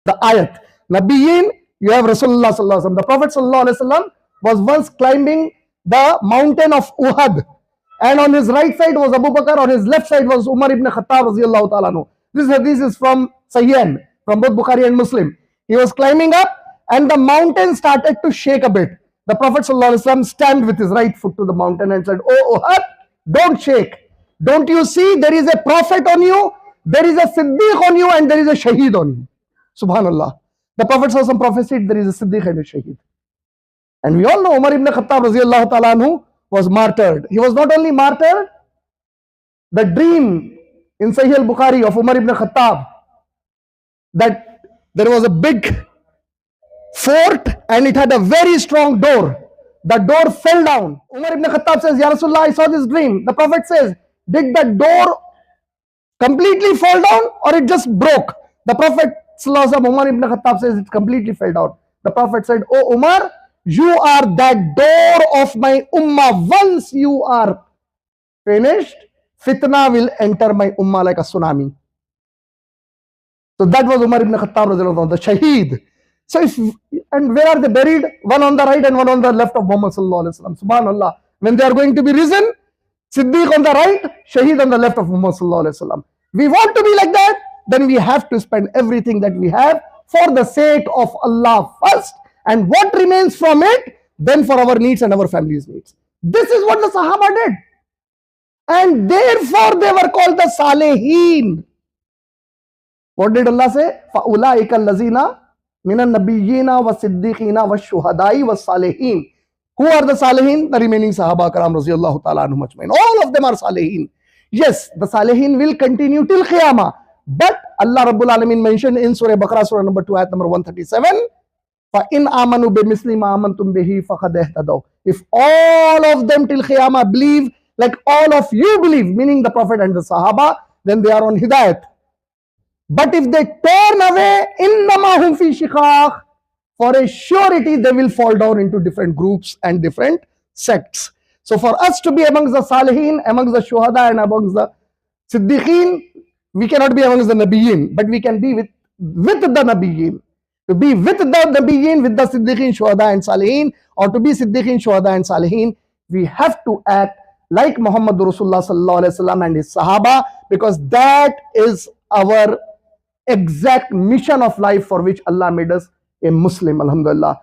The ayat. Nabiyyin, you have Rasulullah sallallahu alaihi wasallam. The Prophet sallallahu alaihi wasallam was once climbing the mountain of Uhud, and on his right side was Abu Bakr, on his left side was Umar ibn Khattab radiyallahu ta'ala anhu. This hadith is from Sahih, from both Bukhari and Muslim. He was climbing up, and the mountain started to shake a bit. The Prophet sallallahu alaihi wasallam stamped with his right foot to the mountain and said, "Oh Uhud, don't shake. Don't you see there is a prophet on you, there is a Siddiq on you, and there is a Shaheed on you." Subhanallah. The Prophet ﷺ prophesied there is a Siddiq and a Shaheed. And we all know Umar ibn Khattab radiallahu ta'ala anhu was martyred. He was not only martyred, the dream in Sahih al-Bukhari of Umar ibn Khattab that there was a big fort and it had a very strong door. The door fell down. Umar ibn Khattab says, Ya Rasulullah, I saw this dream. The Prophet says, did the door completely fall down or it just broke? The Prophet Umar ibn Khattab says it completely fell down. The Prophet said, "Oh Umar, you are that door of my ummah. Once you are finished, fitna will enter my ummah like a tsunami." So that was Umar ibn Khattab, the Shaheed. So and where are they buried? One on the right and one on the left of Muhammad sallallahu alaihi wasallam. Subhanallah. When they are going to be risen, Siddiq on the right, Shaheed on the left of Muhammad sallallahu alaihi wasallam. We want to be like that, then we have to spend everything that we have for the sake of Allah first, and what remains from it, then for our needs and our family's needs. This is what the Sahaba did. And therefore they were called the Salihin. What did Allah say? فَأُولَٰئِكَ الَّذِينَ مِنَ النَّبِيِّينَ وَالصِّدِّيقِينَ وَالشُّهَدَاءِ وَالصَّالِحِينَ. Who are the Salihin? The remaining Sahaba Karam radiyallahu ta'ala anhum ajmain. All of them are Salihin. Yes, the Salihin will continue till Qiyamah. But Allah Rabbul Alamin mentioned in Surah Bakr, Surah number 2, ayat number 137, فَإِنْ آمَنُوا بِمِثْلِ مَا آمَنْتُمْ بِهِ فَقَدْ اهْتَدَوْا. If all of them till Qiyamah believe like all of you believe, meaning the Prophet and the Sahaba, then they are on Hidayat. But if they turn away, إِنَّمَا هُمْ فِي شِقَاقٍ, for a surety they will fall down into different groups and different sects. So for us to be amongst the Salihin, amongst the Shuhada and amongst the Siddiqeen, we cannot be amongst the Nabiyyin, but we can be with the Nabiyyin. To be with the Nabiyyin, with the Siddiqeen, Shuhada and Salihin, or to be Siddiqeen, Shuhada and Salihin, we have to act like Muhammad Rasulullah sallallahu alaihi wasallam and his Sahaba, because that is our exact mission of life for which Allah made us a Muslim. Alhamdulillah.